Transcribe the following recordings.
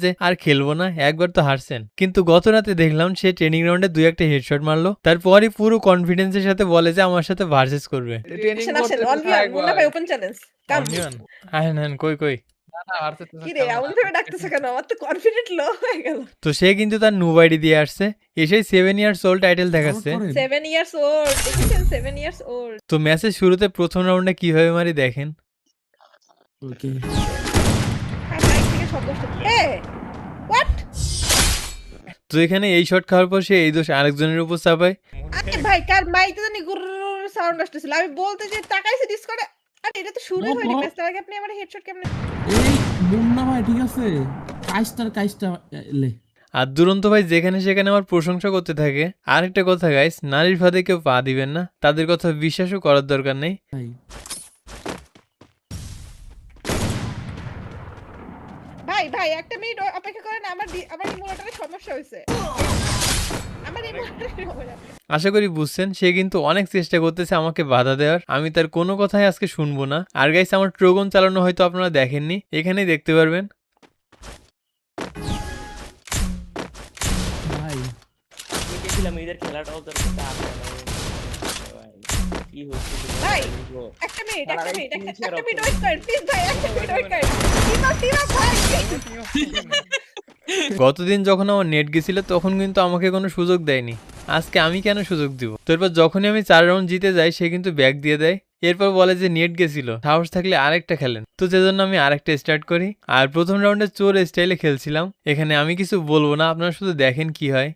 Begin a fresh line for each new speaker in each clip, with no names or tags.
যে আর খেলবো না, একবার তো হারছেন। কিন্তু গত রাতে দেখলাম সে ট্রেনিং রাউন্ডে ২-১টা হেডশট মারলো। তারপরই পুরো কনফিডেন্সের সাথে বলে যে আমার সাথে ভার্সেস করবে।
ট্রেনিং
আসেন, আসেন।
করতেছে
1v1
শায়েক
মুন্না
ভাই।
ভাই ওপেন চ্যালেঞ্জ। কাম।
অনিয়ন আহেন হেন কই।
না, না ভার্সেস
কি রে
খেলবো না।
এমন ভাবে ডাকতেছে কেন? আমার তো কনফিডেন্ট লো হয়ে গেল।
তো সে কিন্তু তার নুব আইডি দিয়ে আসছে, এসেই 7 ইয়ার্স ওল্ড টাইটেল দেখাচ্ছে।
7 ইয়ার্স ওল্ড। দেখেছেন 7 ইয়ার্স ওল্ড।
তো ম্যাচের শুরুতে প্রথম রাউন্ডে কিভাবে মারি দেখেন।
ওকে
আর মাইক থেকে শব্দ আসছে। এ হোয়াট?
তো এখানে এই শট খাওয়ার পর সে এই দোষ আরেকজনের উপর চাপায়।
আরে ভাই কার মাইকে জানি গুর সাউন্ড আসতেছিল। আমি বলতে যে তাকাইছি ডিসকর্ডে। আরে এটা তো শুরুই হয়নি ম্যাচ। তার আগে আপনি আমার হেডশট কেমনে?
এই মুন্না ভাই ঠিক আছে কাজটা লে
আর দুরন্ত ভাই যেখানে সেখানে আমার প্রশংসা করতে থাকে। আরেকটা কথা গাইস, নারীর ফাঁদে কেউ পা দিবেন না, তাদের কথা বিশ্বাসও করার দরকার নেই।
ভাই
ভাই একটা মিনিট অপেক্ষা করেন। আমার ইমোটরে সমস্যা হইছে। আমার ইমোটরে সমস্যা।
আশা করি বুঝছেন, সে কিন্তু অনেক চেষ্টা করতেছে আমাকে বাধা দেওয়ার। আমি তার কোনো কথাই আজকে শুনবো না। আর গাইস আমার ট্রোগন চালানো হয়তো আপনারা দেখেননি, এখানেই দেখতে পারবেন।
ভাই
দেখেছিলাম এদের খেলাটাও তোর কাছে আসে না ভাই। কি হচ্ছে
ভাই একটা মিনিট ওয়েট করেন প্লিজ ভাই একটা মিনিট ওয়েট করেন। টিম আপ ভাই।
গতদিন যখন আমার নেট গেছিল তখন কিন্তু আমাকে কোনো সুযোগ দেয়নি, আজকে আমি কেন সুযোগ দিব? তো এরপর যখনই আমি 4 রাউন্ড জিতে যাই সে কিন্তু ব্যাক দিয়ে দেয়। এরপর বলে যে নেট গেছিল, সাহস থাকলে আরেকটা খেলেন। তো সেজন্য আমি আরেকটা স্টার্ট করি। আর প্রথম রাউন্ডে চোর স্টাইলে খেলছিলাম। এখানে আমি কিছু বলবো না, আপনারা শুধু দেখেন কি হয়।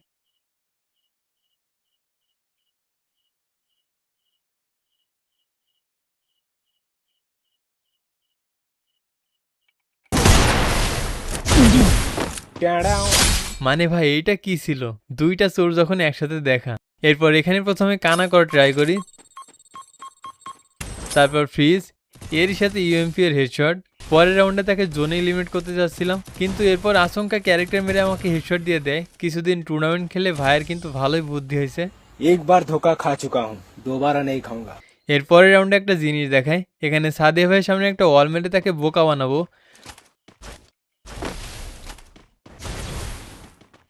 মানে ভাই এইটা কি ছিল? দুইটা চোর যখন একসাথে দেখা। এরপর এখানে প্রথমে কানা করা ট্রাই করি, তারপর ফ্রিজ, এরই সাথে ইউএমপি এর হেডশট। পরের রাউন্ডে তাকে জোনেই লিমিট করতে যাচ্ছিলাম, কিন্তু এরপর আচমকা ক্যারেক্টার মেরে আমাকে হেডশট দিয়ে দেয়। কিছুদিন টুর্নামেন্ট খেলে ভাইয়ের কিন্তু ভালোই বুদ্ধি হয়েছে।
एक बार धोखा खा चुका हूँ, दोबारा नहीं खाऊंगा।
এর পরের রাউন্ডে একটা জিনিস দেখায়, এখানে সাদিয়া ভাইয়ের সামনে একটা ওয়াল মেরে তাকে বোকা বানাবো।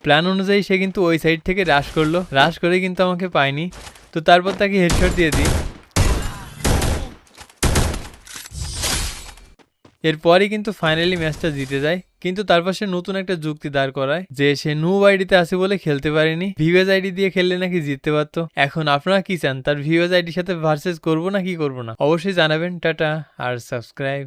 প্ল্যান অনুযায়ী সে কিন্তু ওই সাইড থেকে রাশ করলো, রাশ করে কিন্তু আমাকে পায়নি। তো তারপর তাকে হেডশট দিয়ে দিই। এরপরই কিন্তু ফাইনালি ম্যাচটা জিতে যায়। কিন্তু তারপর সে নতুন একটা যুক্তি দাঁড় করায় যে সে নুব আইডিতে আছে বলে খেলতে পারেনি, ভিভেজ আইডি দিয়ে খেললে নাকি জিততে পারতো। এখন আপনারা কি চান, তার ভিভেজ আইডির সাথে ভার্সেস করবো না কি করবো না? অবশ্যই জানাবেন। টাটা আর সাবস্ক্রাইব।